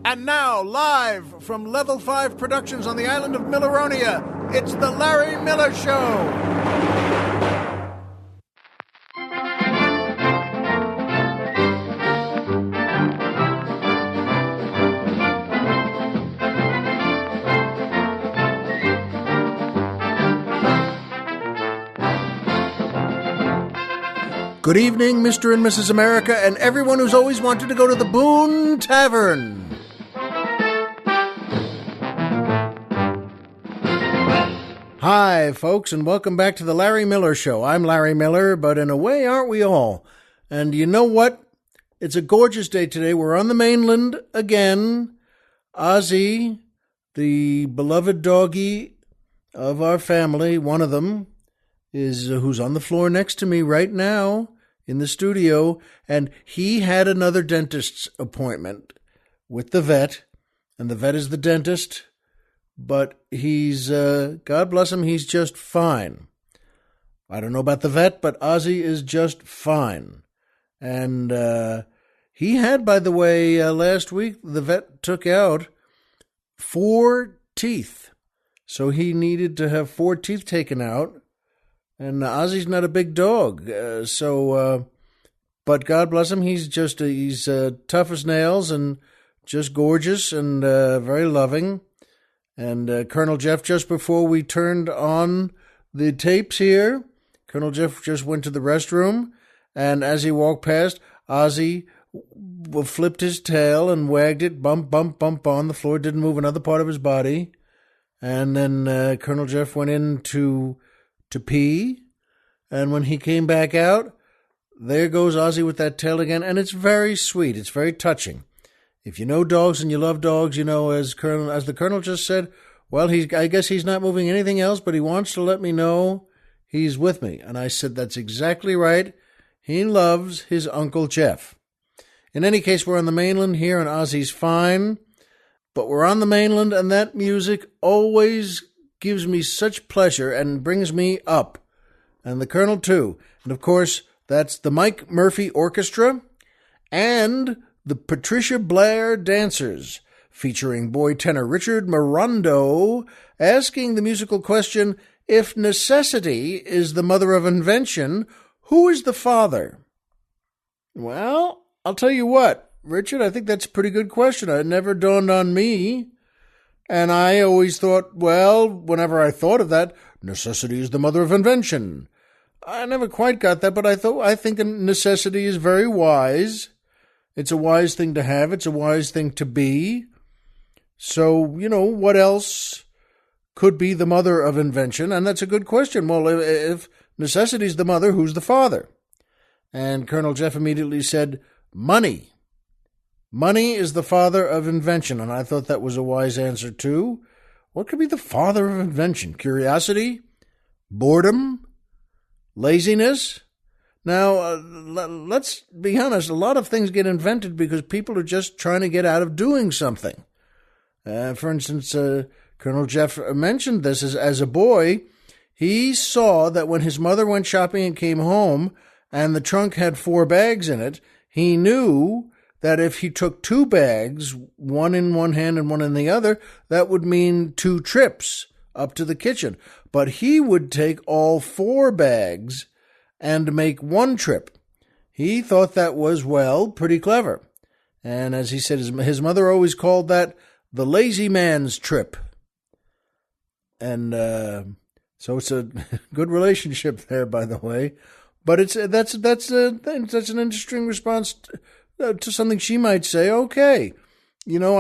And now, live from Level 5 Productions on the island of Milleronia, it's The Larry Miller Show. Good evening, Mr. and Mrs. America, and everyone who's always wanted to go to the Boone Tavern. Hi, folks, and welcome back to the Larry Miller Show. I'm Larry Miller, but in a way, aren't we all? And you know what? It's a gorgeous day today. We're on the mainland again. Ozzy, the beloved doggie of our family, one of them, is who's on the floor next to me right now in the studio, and he had another dentist's appointment with the vet, and the vet is the dentist, but he's, God bless him, he's just fine. I don't know about the vet, but Ozzy is just fine. And he had, by the way, last week, the vet took out 4 teeth, so he needed to have 4 teeth taken out. And Ozzy's not a big dog, but God bless him, he's tough as nails and just gorgeous and very loving. And Colonel Jeff, just before we turned on the tapes here, Colonel Jeff just went to the restroom, and as he walked past, Ozzy flipped his tail and wagged it, bump, bump, bump on the floor, didn't move another part of his body. And then Colonel Jeff went in to pee, and when he came back out, there goes Ozzy with that tail again, and it's very sweet. It's very touching. If you know dogs and you love dogs, you know, as the Colonel just said, well, I guess he's not moving anything else, but he wants to let me know he's with me. And I said, that's exactly right. He loves his Uncle Jeff. In any case, we're on the mainland here, and Ozzy's fine, but we're on the mainland, and that music always gives me such pleasure and brings me up, and the Colonel too. And of course, that's the Mike Murphy Orchestra and the Patricia Blair Dancers, featuring boy tenor Richard Mirondo, asking the musical question, if necessity is the mother of invention, who is the father? Well, I'll tell you what, Richard, I think that's a pretty good question. It never dawned on me. And I always thought, well, whenever I thought of that, necessity is the mother of invention. I never quite got that, but I think necessity is very wise. It's a wise thing to have. It's a wise thing to be. So, you know, what else could be the mother of invention? And that's a good question. Well, if necessity is the mother, who's the father? And Colonel Jeff immediately said, money. Money is the father of invention, and I thought that was a wise answer, too. What could be the father of invention? Curiosity? Boredom? Laziness? Now, let's be honest, a lot of things get invented because people are just trying to get out of doing something. For instance, Colonel Jeff mentioned this as a boy. He saw that when his mother went shopping and came home, and the trunk had 4 bags in it, he knew that if he took 2 bags, one in one hand and one in the other, that would mean 2 trips up to the kitchen. But he would take all 4 bags and make 1 trip. He thought that was, well, pretty clever. And as he said, his mother always called that the lazy man's trip. And so it's a good relationship there, by the way. But that's an interesting response to something she might say. Okay, you know,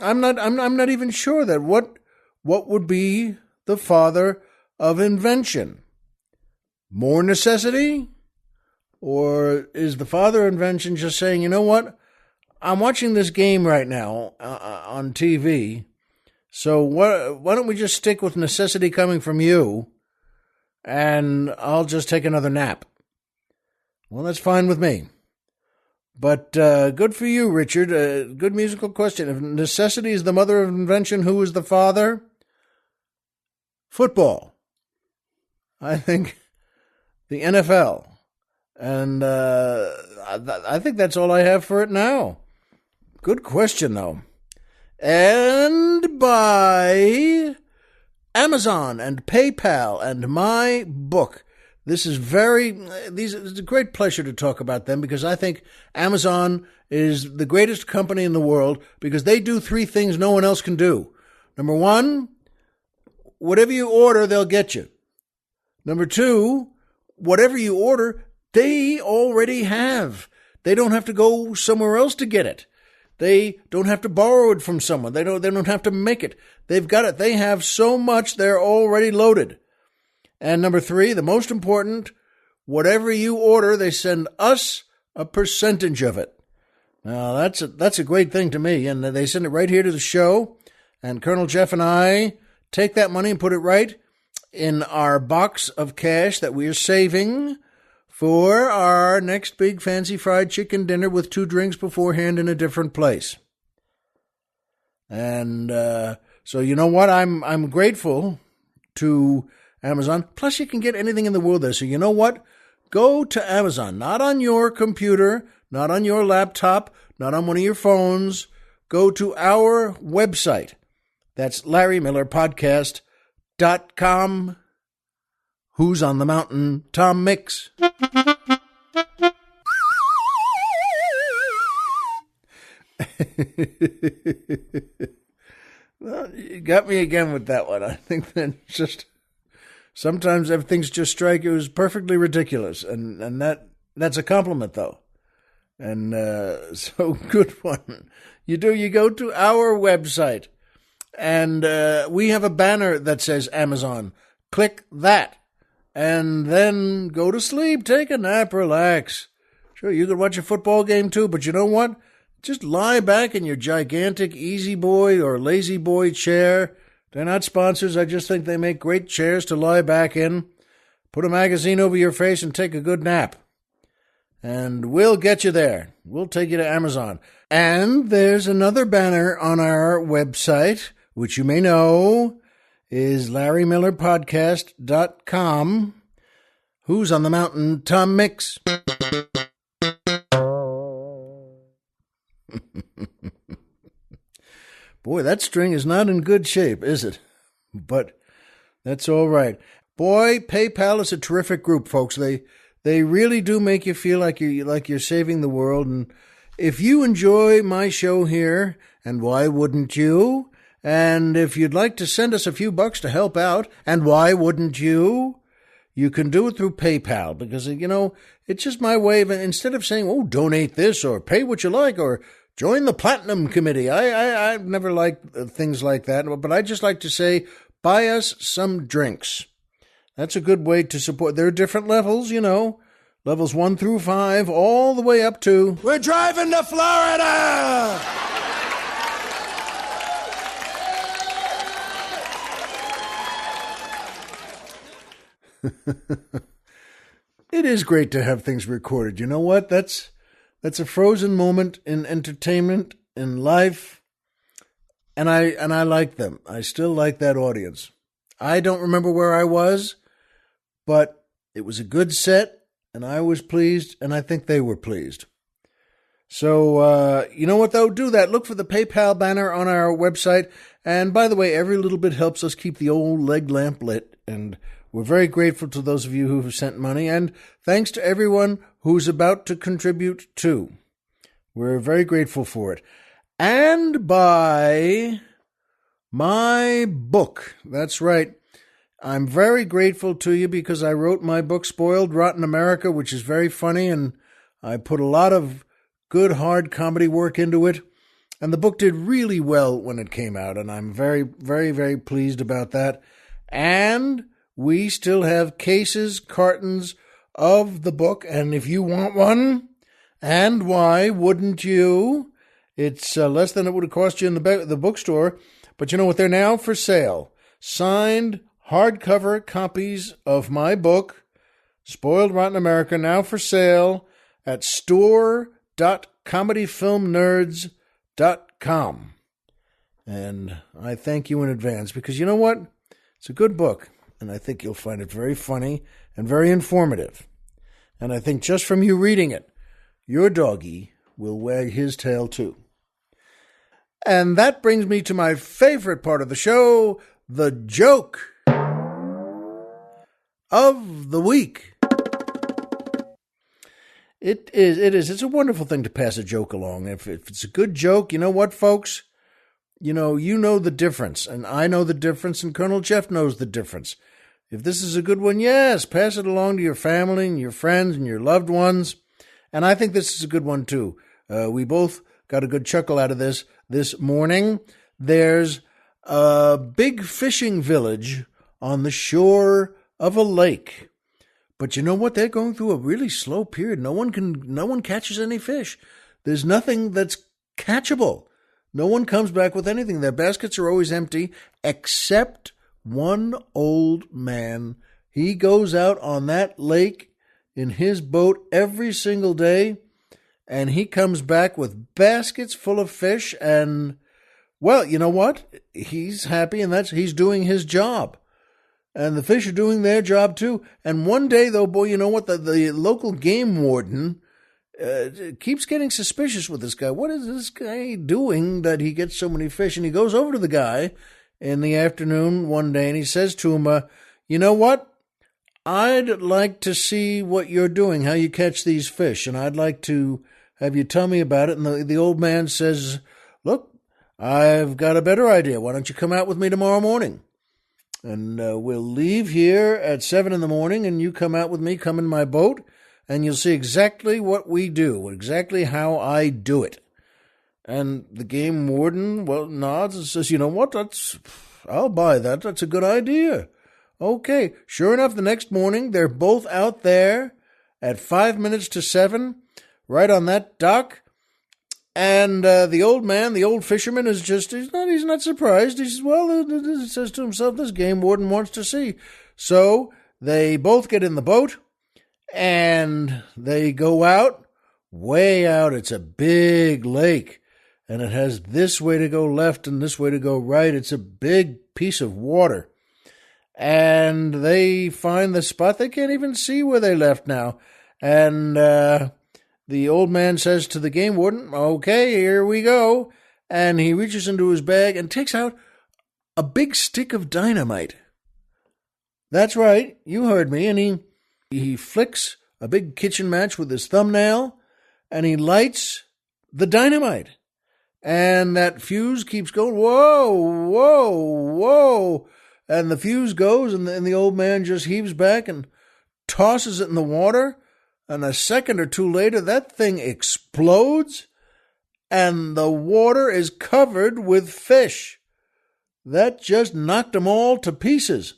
I'm not even sure that what would be the father of invention. More necessity? Or is the father of invention just saying, you know what, I'm watching this game right now on TV, so why don't we just stick with necessity coming from you, and I'll just take another nap? Well, that's fine with me. But good for you, Richard. Good musical question. If necessity is the mother of invention, who is the father? Football. I think the NFL. And I think that's all I have for it now. Good question, though. And by Amazon and PayPal and my book. It's a great pleasure to talk about them because I think Amazon is the greatest company in the world because they do three things no one else can do. Number one, whatever you order, they'll get you. Number two, whatever you order, they already have. They don't have to go somewhere else to get it. They don't have to borrow it from someone. They don't have to make it. They've got it. They have so much, they're already loaded. And number three, the most important, whatever you order, they send us a percentage of it. Now, that's a great thing to me. And they send it right here to the show. And Colonel Jeff and I take that money and put it right in our box of cash that we are saving for our next big fancy fried chicken dinner with 2 drinks beforehand in a different place. And so you know what? I'm grateful to Amazon. Plus, you can get anything in the world there. So you know what? Go to Amazon. Not on your computer, not on your laptop, not on one of your phones. Go to our website. That's LarryMillerPodcast.com. Who's on the Mountain? Tom Mix. Well, you got me again with that one. I think that just sometimes things just strike you as perfectly ridiculous, and that's a compliment though. And so good one. You go to our website, and we have a banner that says Amazon. Click that. And then go to sleep, take a nap, relax. Sure, you could watch a football game too, but you know what? Just lie back in your gigantic Easy Boy or Lazy Boy chair. They're not sponsors. I just think they make great chairs to lie back in. Put a magazine over your face and take a good nap. And we'll get you there. We'll take you to Amazon. And there's another banner on our website, which you may know is LarryMillerPodcast.com. Who's on the Mountain? Tom Mix. Boy, that string is not in good shape, is it? But that's all right. Boy, PayPal is a terrific group, folks. They really do make you feel like you're saving the world. And if you enjoy my show here, and why wouldn't you? And if you'd like to send us a few bucks to help out, and why wouldn't you? You can do it through PayPal because, you know, it's just my way of, instead of saying, oh, donate this or pay what you like or join the Platinum Committee. I've never liked things like that, but I just like to say, buy us some drinks. That's a good way to support. There are different levels, you know, levels 1 through 5, all the way up to, we're driving to Florida! It is great to have things recorded. You know what? That's a frozen moment in entertainment, in life, and I like them. I still like that audience. I don't remember where I was, but it was a good set, and I was pleased, and I think they were pleased. So, you know what, though? Do that. Look for the PayPal banner on our website. And by the way, every little bit helps us keep the old leg lamp lit, and we're very grateful to those of you who have sent money, and thanks to everyone who's about to contribute too. We're very grateful for it. And by my book. That's right. I'm very grateful to you because I wrote my book, Spoiled, Rotten America, which is very funny, and I put a lot of good, hard comedy work into it. And the book did really well when it came out, and I'm very, very, very pleased about that. And we still have cases, cartons of the book, and if you want one, and why wouldn't you? It's less than it would have cost you in the bookstore, but you know what? They're now for sale. Signed hardcover copies of my book, Spoiled Rotten America, now for sale at store.comedyfilmnerds.com. And I thank you in advance because you know what? It's a good book. And I think you'll find it very funny and very informative. And I think just from you reading it, your doggy will wag his tail too. And that brings me to my favorite part of the show, the joke of the week. It's a wonderful thing to pass a joke along. If it's a good joke, you know what, folks? You know the difference, and I know the difference, and Colonel Jeff knows the difference. If this is a good one, yes, pass it along to your family and your friends and your loved ones. And I think this is a good one, too. We both got a good chuckle out of this morning. There's a big fishing village on the shore of a lake. But you know what? They're going through a really slow period. No one catches any fish. There's nothing that's catchable. No one comes back with anything. Their baskets are always empty, except one old man. He goes out on that lake in his boat every single day, and he comes back with baskets full of fish. And, well, you know what? He's happy, and he's doing his job. And the fish are doing their job, too. And one day, though, boy, you know what? The local game warden keeps getting suspicious with this guy. What is this guy doing that he gets so many fish? And he goes over to the guy in the afternoon one day, and he says to him, you know what? I'd like to see what you're doing, how you catch these fish, and I'd like to have you tell me about it. And the old man says, look, I've got a better idea. Why don't you come out with me tomorrow morning? And we'll leave here at 7 in the morning, and you come out with me, come in my boat, and you'll see exactly what we do, exactly how I do it. And the game warden, well, nods and says, you know what, I'll buy that. That's a good idea. Okay. Sure enough, the next morning, they're both out there at 5 minutes to 7, right on that dock. And the old man, the old fisherman, he's not surprised. He says, well, he says to himself, this game warden wants to see. So they both get in the boat, and they go out, way out. It's a big lake, and it has this way to go left and this way to go right. It's a big piece of water. And they find the spot. They can't even see where they left now. And the old man says to the game warden, okay, here we go. And he reaches into his bag and takes out a big stick of dynamite. That's right, you heard me. And he flicks a big kitchen match with his thumbnail, and he lights the dynamite. And that fuse keeps going, whoa, whoa, whoa. And the fuse goes, and the old man just heaves back and tosses it in the water. And a second or two later, that thing explodes, and the water is covered with fish. That just knocked them all to pieces.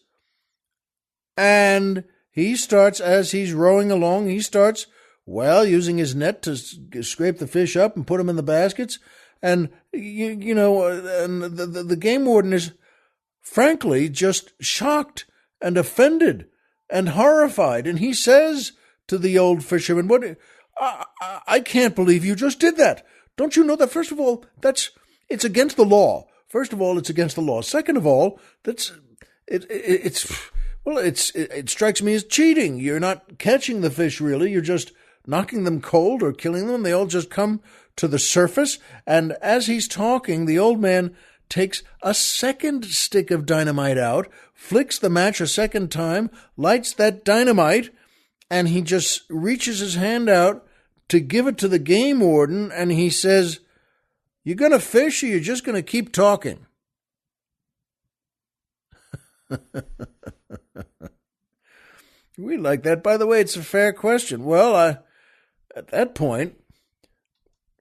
And he starts, as he's rowing along, using his net to scrape the fish up and put them in the baskets. And, and the game warden is, frankly, just shocked and offended and horrified. And he says to the old fisherman, I can't believe you just did that. Don't you know that, first of all, it's against the law. First of all, it's against the law. Second of all, it strikes me as cheating. You're not catching the fish, really. You're just knocking them cold or killing them. They all just come to the surface. And as he's talking, the old man takes a second stick of dynamite out, flicks the match a second time, lights that dynamite, and he just reaches his hand out to give it to the game warden, and he says, you going to fish or you're just going to keep talking? We like that. By the way, it's a fair question. Well, at that point,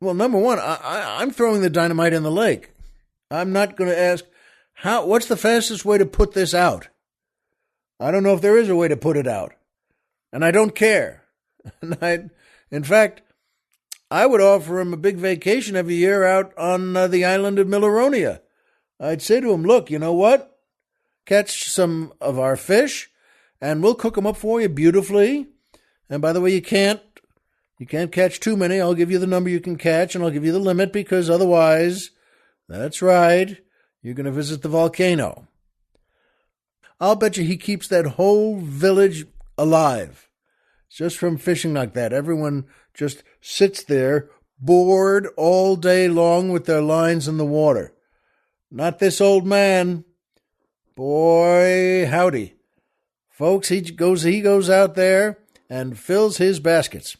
number one, I'm throwing the dynamite in the lake. I'm not going to ask, what's the fastest way to put this out? I don't know if there is a way to put it out. And I don't care. In fact, I would offer him a big vacation every year out on the island of Milleronia. I'd say to him, look, you know what? Catch some of our fish, and we'll cook them up for you beautifully. And by the way, you can't catch too many. I'll give you the number you can catch, and I'll give you the limit, because otherwise, that's right, you're going to visit the volcano. I'll bet you he keeps that whole village alive just from fishing like that. Everyone just sits there bored all day long with their lines in the water. Not this old man. Boy, howdy. Folks, he goes out there and fills his baskets.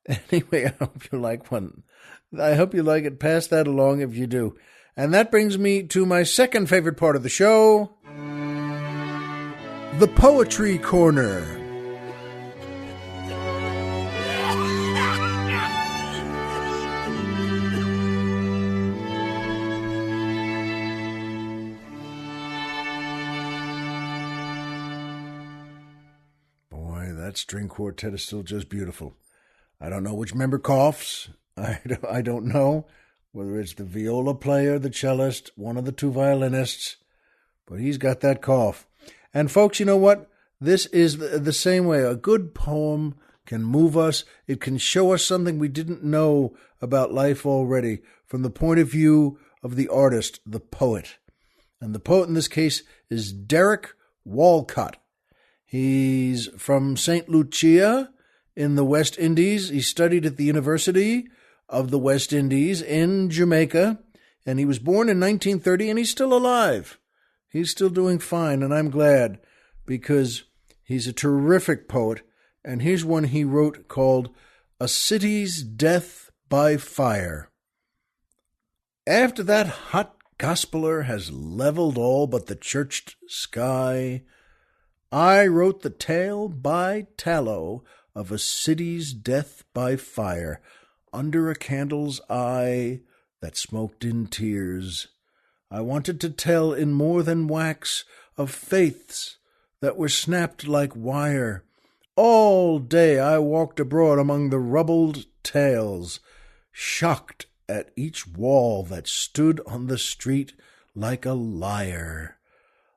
Anyway, I hope you like one. I hope you like it. Pass that along if you do. And that brings me to my second favorite part of the show, the Poetry Corner. Boy, that string quartet is still just beautiful. I don't know which member coughs. I don't know whether it's the viola player, the cellist, one of the two violinists, but he's got that cough. And folks, you know what? This is the same way. A good poem can move us. It can show us something we didn't know about life already from the point of view of the artist, the poet. And the poet in this case is Derek Walcott. He's from St. Lucia in the West Indies. He studied at the University of the West Indies in Jamaica, and he was born in 1930, and he's still alive. He's still doing fine, and I'm glad, because he's a terrific poet, and here's one he wrote called A City's Death by Fire. After that hot gospeler has leveled all but the churched sky, I wrote the tale by tallow of a city's death by fire, under a candle's eye that smoked in tears. I wanted to tell in more than wax of faiths that were snapped like wire. All day I walked abroad among the rubbled tales, shocked at each wall that stood on the street like a lyre.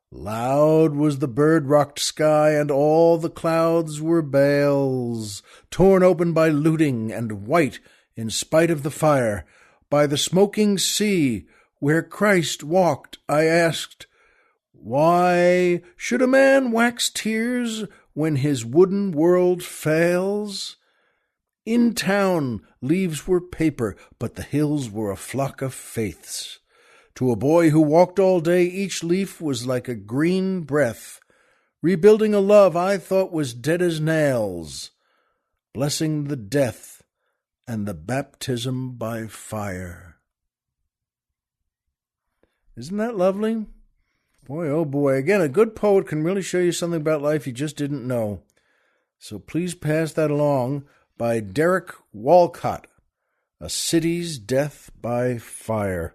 Loud was the bird-rocked sky, and all the clouds were bales, torn open by looting, and white, in spite of the fire. By the smoking sea, where Christ walked, I asked, why should a man wax tears when his wooden world fails? In town, leaves were paper, but the hills were a flock of faiths. To a boy who walked all day, each leaf was like a green breath, rebuilding a love I thought was dead as nails, blessing the death and the baptism by fire. Isn't that lovely? Boy, oh boy. Again, a good poet can really show you something about life you just didn't know. So please pass that along, by Derek Walcott, A City's Death by Fire.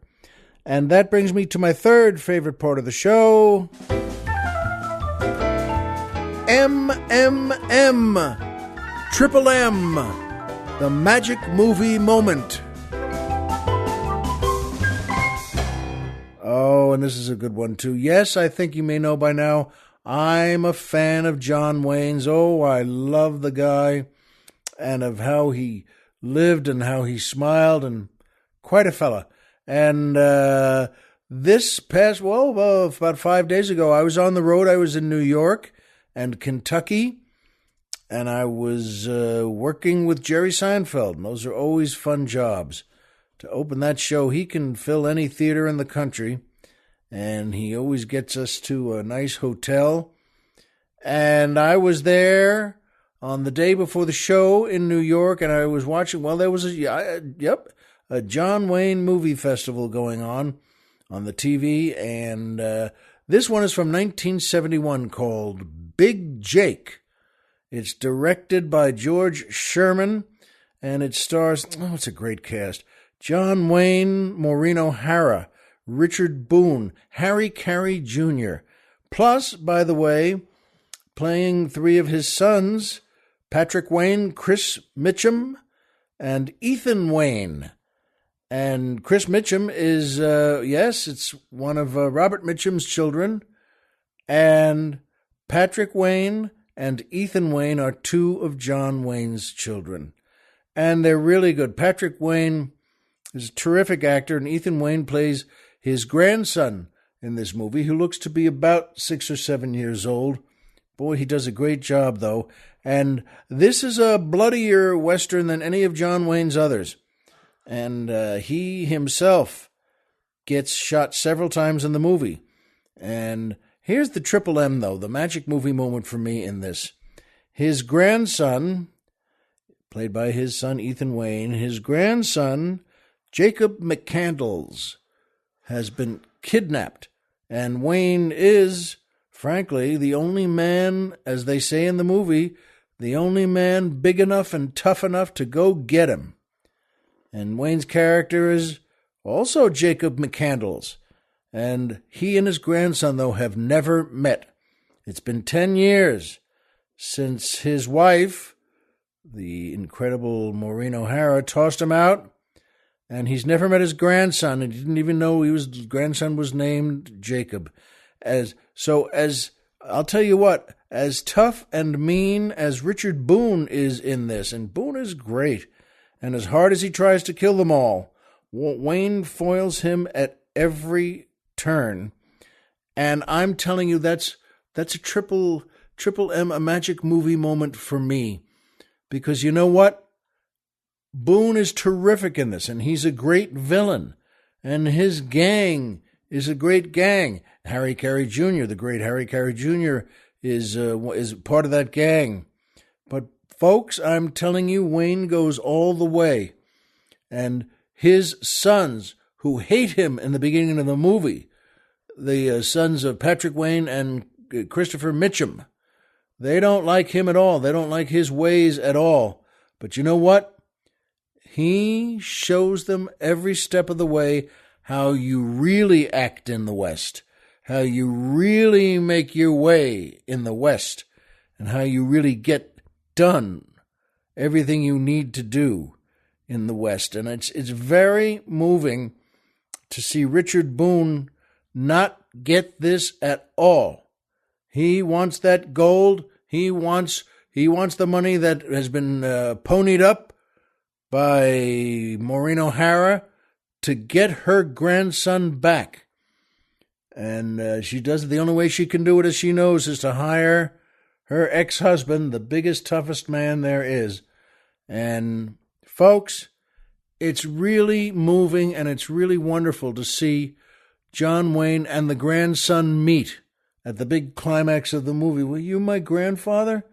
And that brings me to my third favorite part of the show, MMM, Triple M, the Magic Movie Moment. Oh, and this is a good one too. Yes, I think you may know by now, I'm a fan of John Wayne's. Oh, I love the guy and of how he lived and how he smiled, and quite a fella. And this past, about 5 days ago, I was on the road. I was in New York and Kentucky, and I was working with Jerry Seinfeld. And those are always fun jobs. To open that show, he can fill any theater in the country, and he always gets us to a nice hotel. And I was there on the day before the show in New York, and I was watching, there was a John Wayne movie festival going on the TV, and this one is from 1971 called Big Jake. It's directed by George Sherman, and it stars, it's a great cast, John Wayne, Maureen O'Hara, Richard Boone, Harry Carey Jr., plus, by the way, playing three of his sons, Patrick Wayne, Chris Mitchum, and Ethan Wayne. And Chris Mitchum is, it's one of Robert Mitchum's children. And Patrick Wayne and Ethan Wayne are two of John Wayne's children. And they're really good. Patrick Wayne is a terrific actor, and Ethan Wayne plays his grandson in this movie, who looks to be about 6 or 7 years old. Boy, he does a great job, though. And this is a bloodier Western than any of John Wayne's others. And he himself gets shot several times in the movie. And here's the triple M, though, the magic movie moment for me in this. His grandson, played by his son Ethan Wayne, his grandson, Jacob McCandles, has been kidnapped. And Wayne is, frankly, the only man, as they say in the movie, the only man big enough and tough enough to go get him. And Wayne's character is also Jacob McCandles. And he and his grandson, though, have never met. It's been 10 years since his wife, the incredible Maureen O'Hara, tossed him out. And he's never met his grandson, and he didn't even know his grandson was named Jacob. As I'll tell you what, as tough and mean as Richard Boone is in this, and Boone is great, and as hard as he tries to kill them all, Wayne foils him at every turn. And I'm telling you, that's a triple M, a magic movie moment for me, because you know what? Boone is terrific in this, and he's a great villain, and his gang is a great gang. Harry Carey Jr., the great Harry Carey Jr., is part of that gang. But folks, I'm telling you, Wayne goes all the way, and his sons, who hate him in the beginning of the movie, the sons of Patrick Wayne and Christopher Mitchum, they don't like him at all. They don't like his ways at all. But you know what? He shows them every step of the way how you really act in the West, how you really make your way in the West, and how you really get done everything you need to do in the West. And it's very moving to see Richard Boone not get this at all. He wants that gold. He wants the money that has been ponied up by Maureen O'Hara to get her grandson back. And she does it. The only way she can do it, as she knows, is to hire her ex-husband, the biggest, toughest man there is. And folks, it's really moving, and it's really wonderful to see John Wayne and the grandson meet at the big climax of the movie. Were you my grandfather?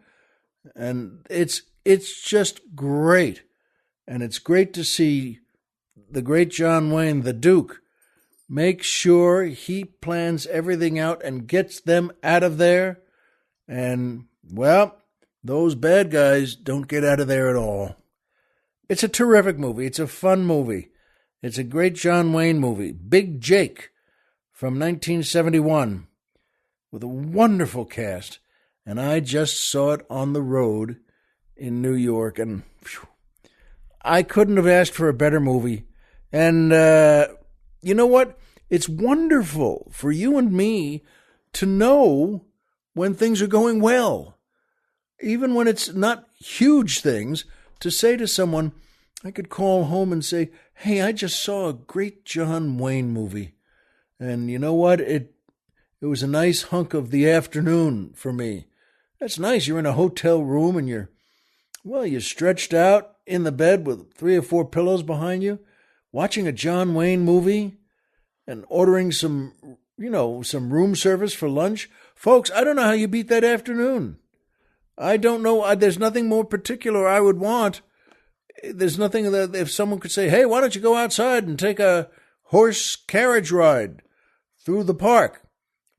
And it's just great. And it's great to see the great John Wayne, the Duke, make sure he plans everything out and gets them out of there. And, well, those bad guys don't get out of there at all. It's a terrific movie. It's a fun movie. It's a great John Wayne movie. Big Jake from 1971 with a wonderful cast. And I just saw it on the road in New York, and phew, I couldn't have asked for a better movie. And you know what? It's wonderful for you and me to know when things are going well. Even when it's not huge things, to say to someone, I could call home and say, hey, I just saw a great John Wayne movie. And you know what? It was a nice hunk of the afternoon for me. That's nice. You're in a hotel room and you're stretched out in the bed with 3 or 4 pillows behind you, watching a John Wayne movie and ordering some room service for lunch. Folks, I don't know how you beat that afternoon. I don't know. There's nothing more particular I would want. There's nothing that if someone could say, hey, why don't you go outside and take a horse carriage ride through the park?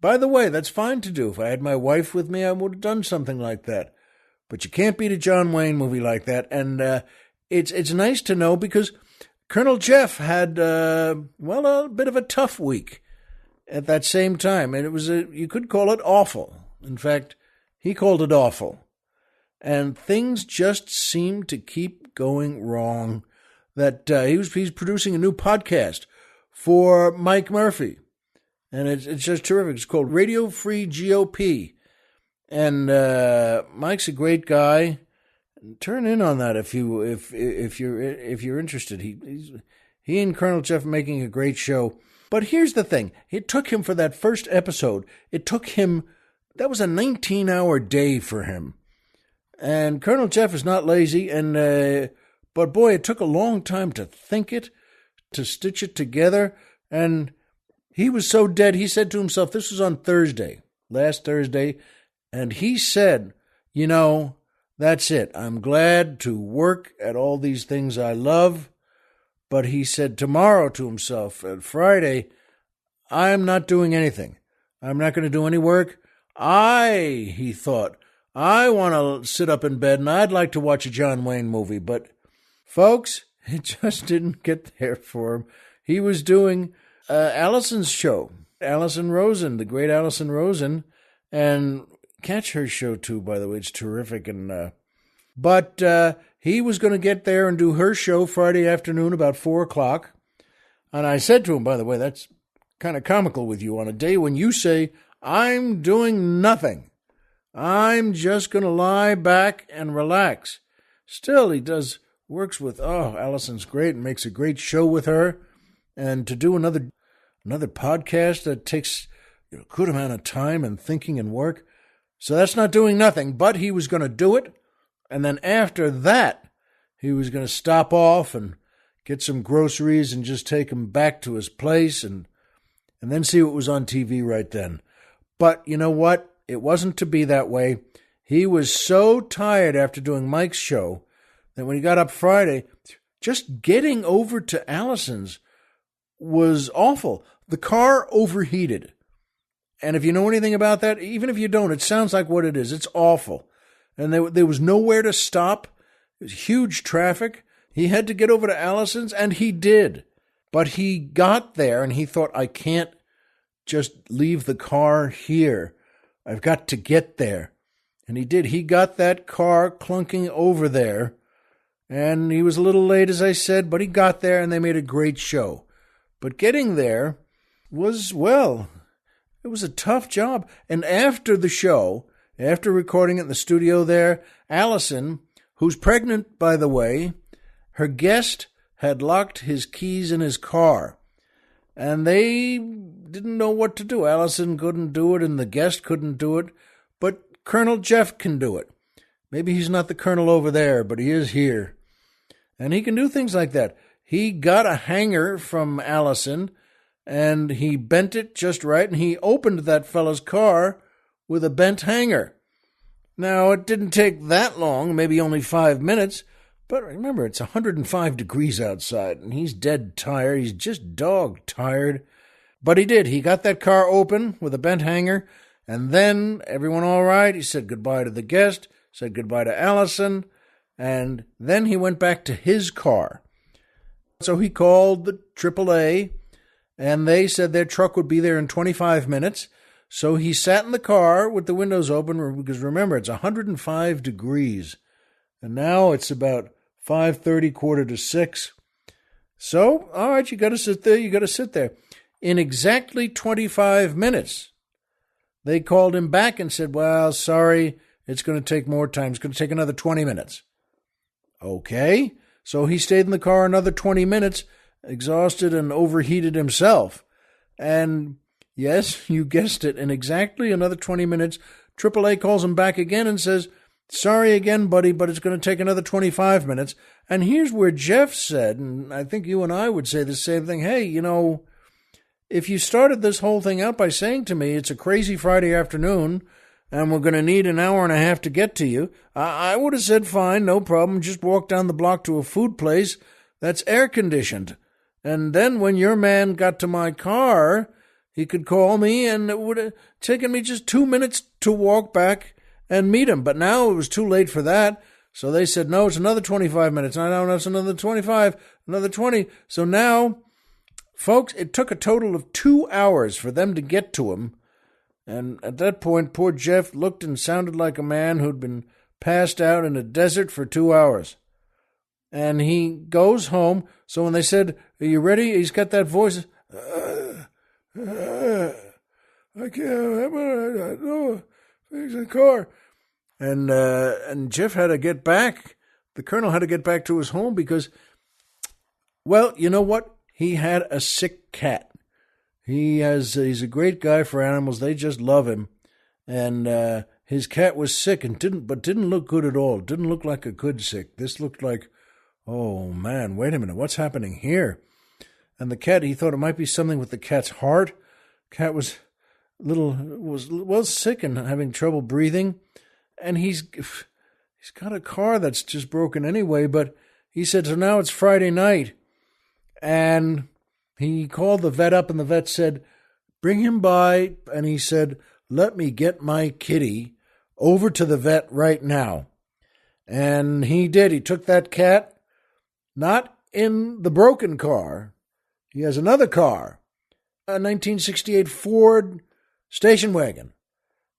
By the way, that's fine to do. If I had my wife with me, I would have done something like that. But you can't beat a John Wayne movie like that. And it's nice to know because Colonel Jeff had, a bit of a tough week at that same time. And it was, you could call it awful. In fact, he called it awful. And things just seemed to keep going wrong. That he's producing a new podcast for Mike Murphy. And it's just terrific. It's called Radio Free GOP. And Mike's a great guy. Turn in on that if you're interested. He and Colonel Jeff are making a great show. But here's the thing: it took him for that first episode. That was a 19-hour day for him. And Colonel Jeff is not lazy, and But boy, it took a long time to think it, to stitch it together. And he was so dead, he said to himself, this was on Thursday, last Thursday, and he said, that's it. I'm glad to work at all these things I love. But he said tomorrow to himself, at Friday, I'm not doing anything. I'm not going to do any work. He thought, I want to sit up in bed and I'd like to watch a John Wayne movie. But, folks, it just didn't get there for him. He was doing Allison's show, Allison Rosen, the great Allison Rosen, and catch her show too, by the way. It's terrific. But he was going to get there and do her show Friday afternoon about 4 o'clock. And I said to him, by the way, that's kind of comical with you on a day when you say, I'm doing nothing. I'm just going to lie back and relax. Still, he works with, Allison's great and makes a great show with her. And to do another podcast that takes a good amount of time and thinking and work. So that's not doing nothing, but he was going to do it. And then after that, he was going to stop off and get some groceries and just take him back to his place and then see what was on TV right then. But you know what? It wasn't to be that way. He was so tired after doing Mike's show that when he got up Friday, just getting over to Allison's was awful. The car overheated. And if you know anything about that, even if you don't, it sounds like what it is. It's awful. And there was nowhere to stop. It was huge traffic. He had to get over to Allison's, and he did. But he got there, and he thought, I can't just leave the car here. I've got to get there. And he did. He got that car clunking over there, and he was a little late, as I said, but he got there, and they made a great show. But getting there was, it was a tough job. And after the show, after recording it in the studio there, Allison, who's pregnant, by the way, her guest had locked his keys in his car. And they didn't know what to do. Allison couldn't do it, and the guest couldn't do it. But Colonel Jeff can do it. Maybe he's not the colonel over there, but he is here. And he can do things like that. He got a hanger from Allison, and he bent it just right, and he opened that fellow's car with a bent hanger. Now, it didn't take that long, maybe only 5 minutes, but remember, it's 105 degrees outside, and he's dead tired. He's just dog tired. But he did. He got that car open with a bent hanger, and then everyone all right. He said goodbye to the guest, said goodbye to Allison, and then he went back to his car. So he called the AAA, and they said their truck would be there in 25 minutes. So he sat in the car with the windows open, because remember, it's 105 degrees. And now it's about 5:30, 5:45. So, all right, you got to sit there. In exactly 25 minutes, they called him back and said, well, sorry, it's going to take more time. It's going to take another 20 minutes. Okay. So he stayed in the car another 20 minutes, exhausted and overheated himself. And yes, you guessed it, in exactly another 20 minutes, AAA calls him back again and says, sorry again, buddy, but it's going to take another 25 minutes. And here's where Jeff said, and I think you and I would say the same thing, hey, if you started this whole thing out by saying to me, it's a crazy Friday afternoon, and we're going to need an hour and a half to get to you, I would have said, fine, no problem, just walk down the block to a food place that's air-conditioned. And then when your man got to my car, he could call me, and it would have taken me just 2 minutes to walk back and meet him. But now it was too late for that, so they said, no, it's another 25 minutes. No, it's another 25, another 20. So now, folks, it took a total of 2 hours for them to get to him. And at that point, poor Jeff looked and sounded like a man who'd been passed out in a desert for 2 hours. And he goes home. So when they said, are you ready? He's got that voice. I can't. No, fix the car. And Jeff had to get back. The colonel had to get back to his home because, well, you know what? He had a sick cat. He's a great guy for animals. They just love him. And his cat was sick and didn't look good at all. Didn't look like a good sick. This looked like, oh, man, wait a minute, what's happening here? And the cat, he thought it might be something with the cat's heart. Cat was sick and having trouble breathing. And he's got a car that's just broken anyway, but he said, so now it's Friday night. And he called the vet up, and the vet said, bring him by. And he said, let me get my kitty over to the vet right now. And he did. He took that cat, not in the broken car. He has another car, a 1968 Ford station wagon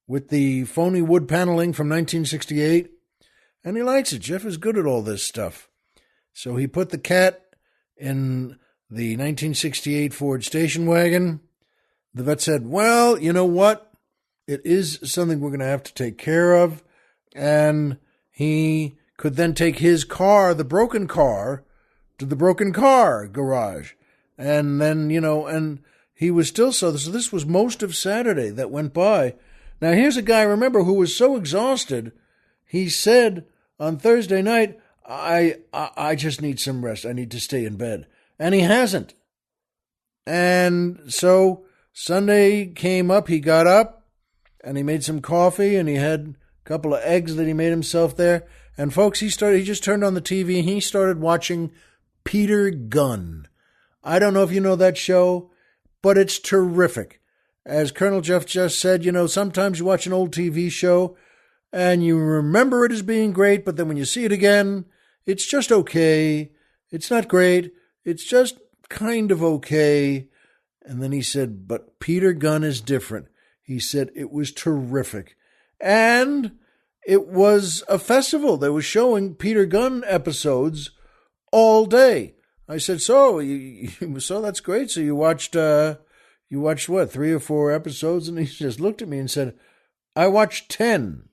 with the phony wood paneling from 1968. And he likes it. Jeff is good at all this stuff. So he put the cat in the 1968 Ford station wagon. The vet said, well, you know what? It is something we're going to have to take care of. And he could then take his car, the broken car, to the broken car garage. And then, and he was still so this was most of Saturday that went by. Now, here's a guy, remember, who was so exhausted, he said on Thursday night, I just need some rest. I need to stay in bed. And he hasn't. And so Sunday came up, he got up, and he made some coffee, and he had a couple of eggs that he made himself there. And folks, he just turned on the TV, and he started watching Peter Gunn. I don't know if you know that show, but it's terrific. As Colonel Jeff just said, sometimes you watch an old TV show and you remember it as being great, but then when you see it again, it's just okay. It's not great. It's just kind of okay. And then he said, but Peter Gunn is different. He said it was terrific. And it was a festival. They were showing Peter Gunn episodes all day. I said, so that's great. So you watched what, 3 or 4 episodes? And he just looked at me and said, I watched 10.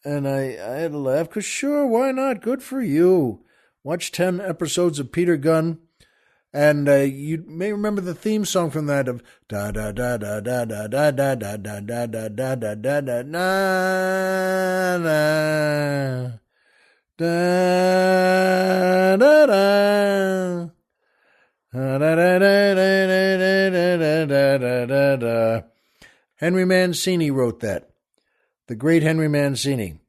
And I had to laugh because sure, why not? Good for you. Watch 10 episodes of Peter Gunn. And you may remember the theme song from that of da da da da da da da da da da da da da da da da na na da da da da. Henry Mancini wrote that. The great Henry Mancini.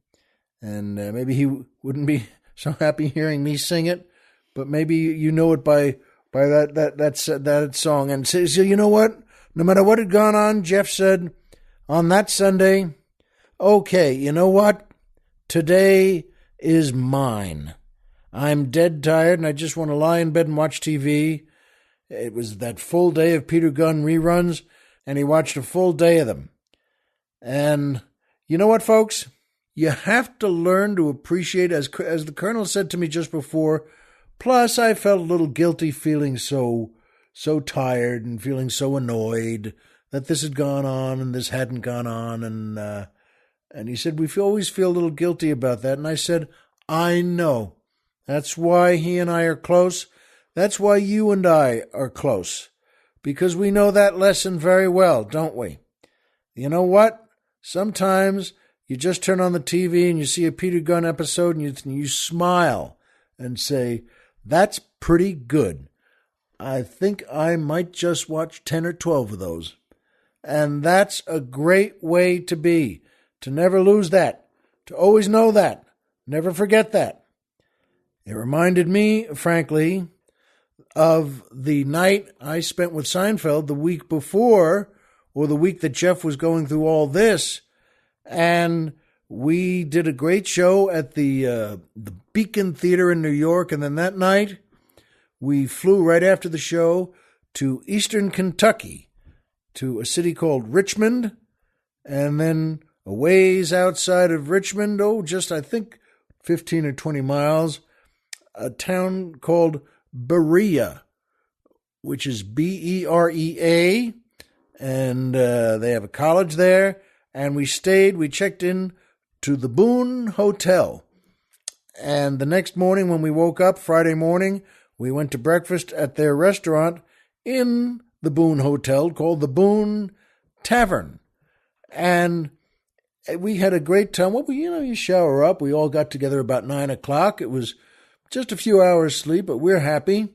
And maybe he wouldn't be so happy hearing me sing it, but maybe you know it by that song. And so you know what? No matter what had gone on, Jeff said on that Sunday, okay, you know what? Today is mine. I'm dead tired and I just want to lie in bed and watch TV. It was that full day of Peter Gunn reruns, and he watched a full day of them. And you know what, folks? You have to learn to appreciate, as the Colonel said to me just before, plus I felt a little guilty feeling so tired and feeling so annoyed that this had gone on and this hadn't gone on. And he said, we always feel a little guilty about that. And I said, I know. That's why he and I are close. That's why you and I are close. Because we know that lesson very well, don't we? You know what? Sometimes you just turn on the TV and you see a Peter Gunn episode and you smile and say, that's pretty good. I think I might just watch 10 or 12 of those. And that's a great way to be, to never lose that, to always know that, never forget that. It reminded me, frankly, of the night I spent with Seinfeld the week before, or the week that Jeff was going through all this, and we did a great show at the Beacon Theater in New York, and then that night we flew right after the show to Eastern Kentucky, to a city called Richmond, and then a ways outside of Richmond, just I think 15 or 20 miles, a town called Berea, which is Berea, and they have a college there, and we checked in to the Boone Hotel, and the next morning when we woke up, Friday morning, we went to breakfast at their restaurant in the Boone Hotel called the Boone Tavern, and we had a great time. Well, you shower up. We all got together about 9 o'clock. It was just a few hours sleep, but we're happy,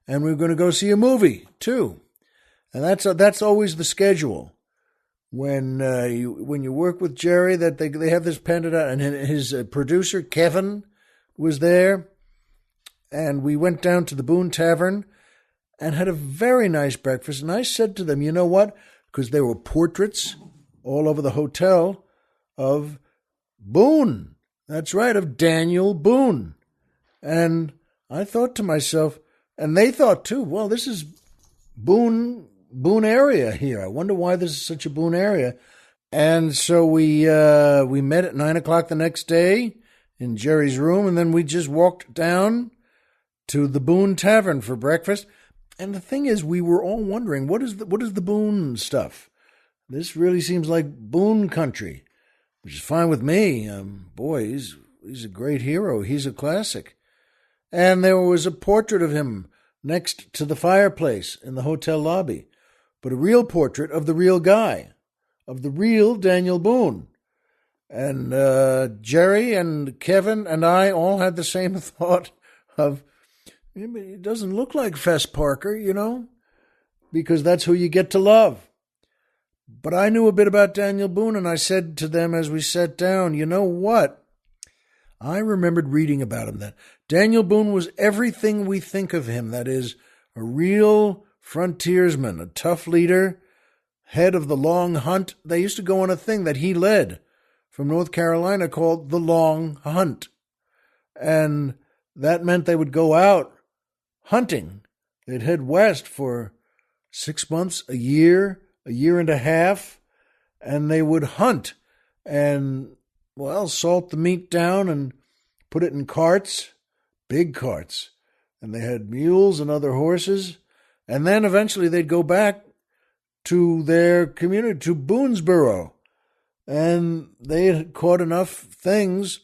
and we're going to go see a movie too. And that's always the schedule. When you work with Jerry, that they have this penned out, and his producer Kevin was there, and we went down to the Boone Tavern and had a very nice breakfast. And I said to them, you know what? Because there were portraits all over the hotel of Boone. That's right, of Daniel Boone. And I thought to myself, and they thought too, well, this is Boone area here. I wonder why this is such a Boone area. And so we met at 9:00 the next day in Jerry's room, and then we just walked down to the Boone Tavern for breakfast. And the thing is, we were all wondering, what is the Boone stuff? This really seems like Boone country, which is fine with me. Boy, he's a great hero. He's a classic. And there was a portrait of him next to the fireplace in the hotel lobby, but a real portrait of the real guy, of the real Daniel Boone. And Jerry and Kevin and I all had the same thought of, it doesn't look like Fess Parker, because that's who you get to love. But I knew a bit about Daniel Boone, and I said to them as we sat down, you know what? I remembered reading about him, that Daniel Boone was everything we think of him. That is, a real frontiersman, a tough leader, head of the Long Hunt. They used to go on a thing that he led from North Carolina called the Long Hunt. And that meant they would go out hunting. They'd head west for 6 months, a year and a half, and they would hunt and, salt the meat down and put it in carts, big carts. And they had mules and other horses. And then eventually they'd go back to their community, to Boonesboro. And they had caught enough things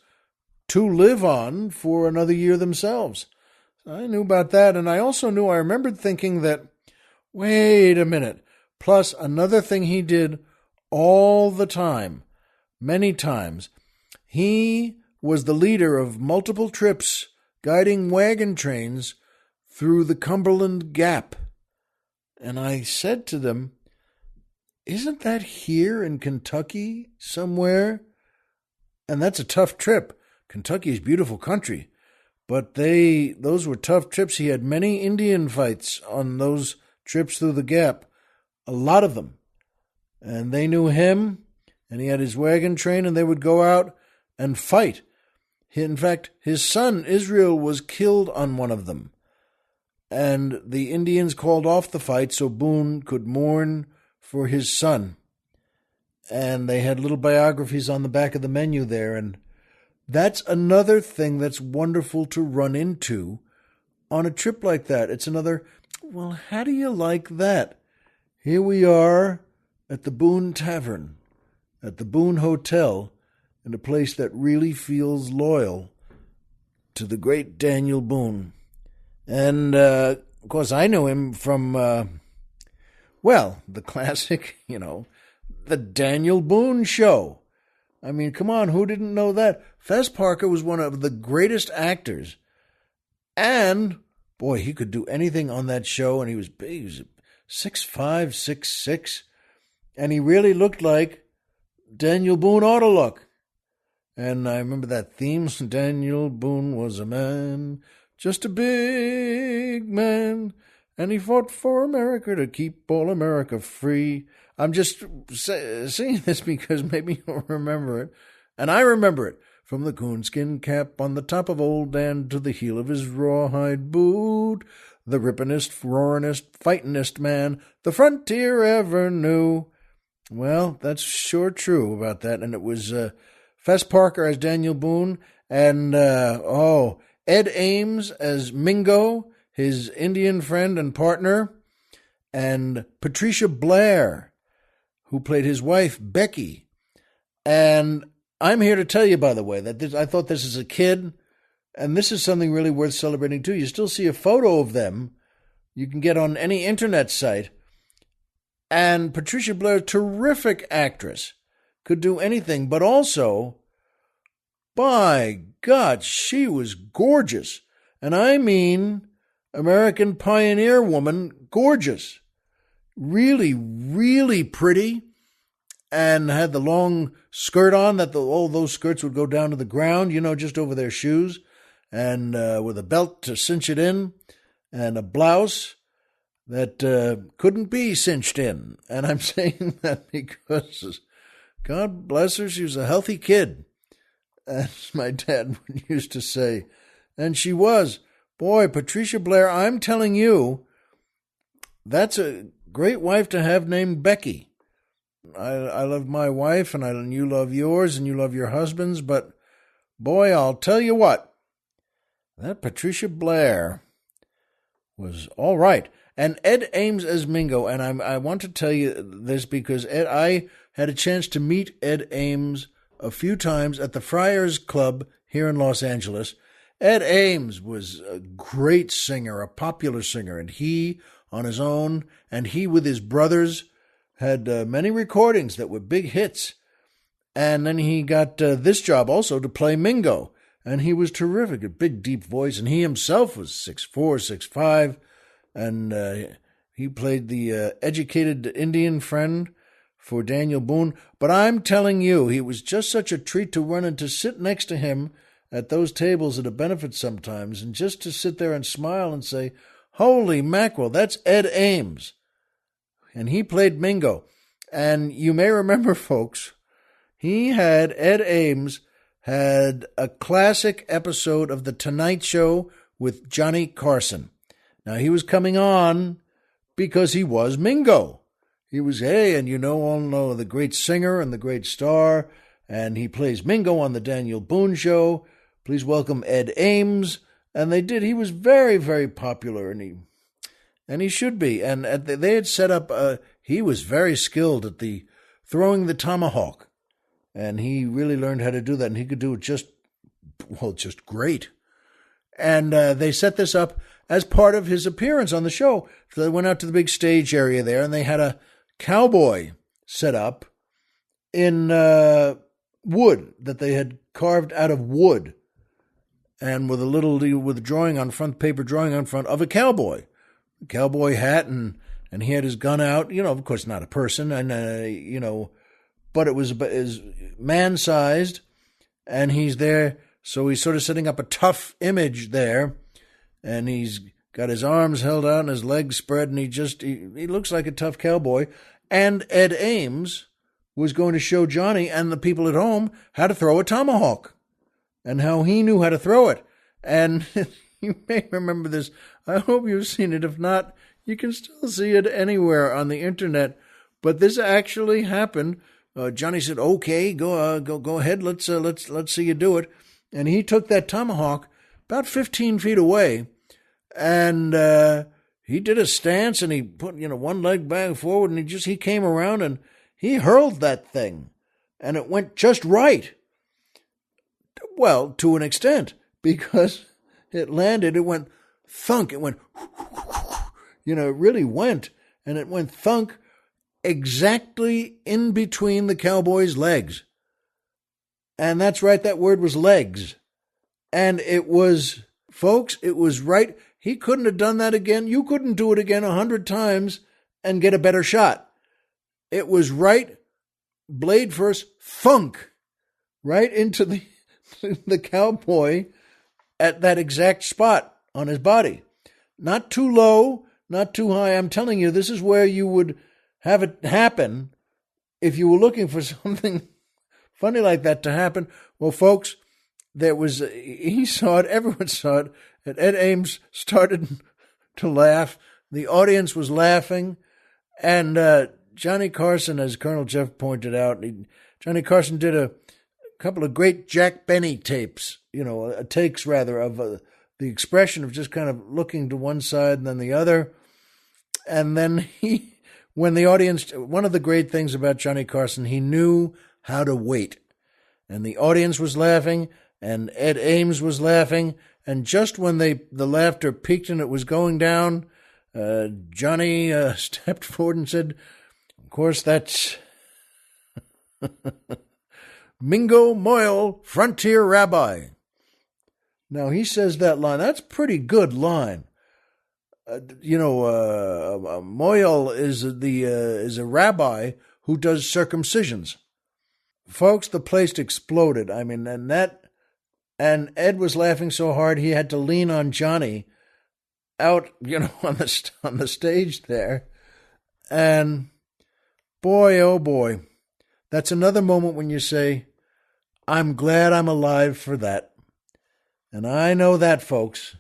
to live on for another year themselves. I knew about that. And I remembered thinking that, wait a minute. Plus another thing he did all the time, many times, he was the leader of multiple trips guiding wagon trains through the Cumberland Gap. And I said to them, isn't that here in Kentucky somewhere? And that's a tough trip. Kentucky is beautiful country, but those were tough trips. He had many Indian fights on those trips through the Gap, a lot of them. And they knew him, and he had his wagon train, and they would go out and fight. In fact, his son, Israel, was killed on one of them. And the Indians called off the fight so Boone could mourn for his son. And they had little biographies on the back of the menu there. And that's another thing that's wonderful to run into on a trip like that. It's another, how do you like that? Here we are at the Boone Tavern, at the Boone Hotel, in a place that really feels loyal to the great Daniel Boone. And, of course, I knew him from, the classic, the Daniel Boone Show. I mean, come on, who didn't know that? Fess Parker was one of the greatest actors. And, boy, he could do anything on that show, and he was big. He was 6'5", 6'6", and he really looked like Daniel Boone ought to look. And I remember that theme, Daniel Boone was a man, just a big man, and he fought for America to keep all America free. I'm just saying this because maybe you'll remember it. And I remember it. From the coonskin cap on the top of old Dan to the heel of his rawhide boot, the rippinest, roaringest, fightingest man the frontier ever knew. Well, that's sure true about that. And it was Fess Parker as Daniel Boone, and Ed Ames as Mingo, his Indian friend and partner, and Patricia Blair, who played his wife, Becky. And I'm here to tell you, by the way, that I thought this as a kid, and this is something really worth celebrating, too. You still see a photo of them. You can get on any internet site. And Patricia Blair, terrific actress, could do anything, but also, by God, she was gorgeous. And I mean American pioneer woman, gorgeous. Really, really pretty. And had the long skirt on that all those skirts would go down to the ground, just over their shoes. And with a belt to cinch it in. And a blouse that couldn't be cinched in. And I'm saying that because, God bless her, she was a healthy kid, as my dad used to say. And she was. Boy, Patricia Blair, I'm telling you, that's a great wife to have named Becky. I love my wife, and you love yours, and you love your husband's, but boy, I'll tell you what, that Patricia Blair was all right. And Ed Ames as Mingo, and I want to tell you this because I had a chance to meet Ed Ames a few times at the Friars Club here in Los Angeles. Ed Ames was a great singer, a popular singer, and he on his own, and he with his brothers had many recordings that were big hits. And then he got this job also to play Mingo. And he was terrific, a big, deep voice. And he himself was 6'4", 6'5", and he played the educated Indian friend for Daniel Boone. But I'm telling you, he was just such a treat to run and to sit next to him at those tables at a benefit sometimes, and just to sit there and smile and say, holy mackerel, that's Ed Ames. And he played Mingo. And you may remember, folks, Ed Ames had a classic episode of The Tonight Show with Johnny Carson. Now, he was coming on because he was Mingo. He was, all know the great singer and the great star, and he plays Mingo on the Daniel Boone Show. Please welcome Ed Ames. And they did. He was very, very popular, and he should be. And they had set up, he was very skilled at throwing the tomahawk. And he really learned how to do that, and he could do it just great. And they set this up as part of his appearance on the show. So they went out to the big stage area there, and they had a cowboy set up in wood that they had carved out of wood, and with a drawing on front, paper drawing on front of a cowboy hat, and he had his gun out. Of course, not a person, and but it was man-sized, and he's there, so he's sort of setting up a tough image there, and he's got his arms held out and his legs spread, and he looks like a tough cowboy. And Ed Ames was going to show Johnny and the people at home how to throw a tomahawk, and how he knew how to throw it. And you may remember this. I hope you've seen it. If not, you can still see it anywhere on the internet. But this actually happened. Johnny said, "Okay, go ahead. Let's see you do it." And he took that tomahawk about 15 feet away, and he did a stance, and he put one leg back forward, and he came around and he hurled that thing, and it went just right. Well, to an extent, because it landed, it went thunk, it went, it really went, and it went thunk exactly in between the cowboy's legs. And that's right, that word was legs. And it was, folks, it was right. He couldn't have done that again. You couldn't do it again 100 times and get a better shot. It was right, blade first, thunk, right into the cowboy at that exact spot on his body. Not too low, not too high. I'm telling you, this is where you would have it happen if you were looking for something funny like that to happen. Well, folks, he saw it, everyone saw it, and Ed Ames started to laugh. The audience was laughing, and Johnny Carson, as Colonel Jeff pointed out, Johnny Carson did a couple of great Jack Benny tapes, takes rather, of the expression of just kind of looking to one side and then the other. And then when the audience, one of the great things about Johnny Carson, he knew how to wait. And the audience was laughing, and Ed Ames was laughing, and just when the laughter peaked and it was going down, Johnny stepped forward and said, "Of course, that's Mingo Moyle, Frontier Rabbi." Now, he says that line. That's a pretty good line. Moyal is a rabbi who does circumcisions. Folks, the place exploded. I mean, and Ed was laughing so hard he had to lean on Johnny out, on the stage there. And boy, oh boy, that's another moment when you say, I'm glad I'm alive for that. And I know that, folks.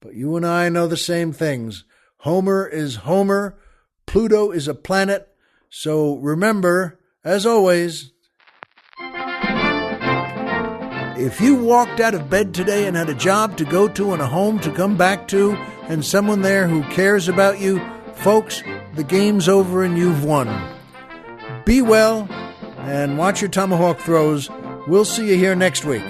But you and I know the same things. Homer is Homer. Pluto is a planet. So remember, as always, if you walked out of bed today and had a job to go to and a home to come back to and someone there who cares about you, folks, the game's over and you've won. Be well and watch your tomahawk throws. We'll see you here next week.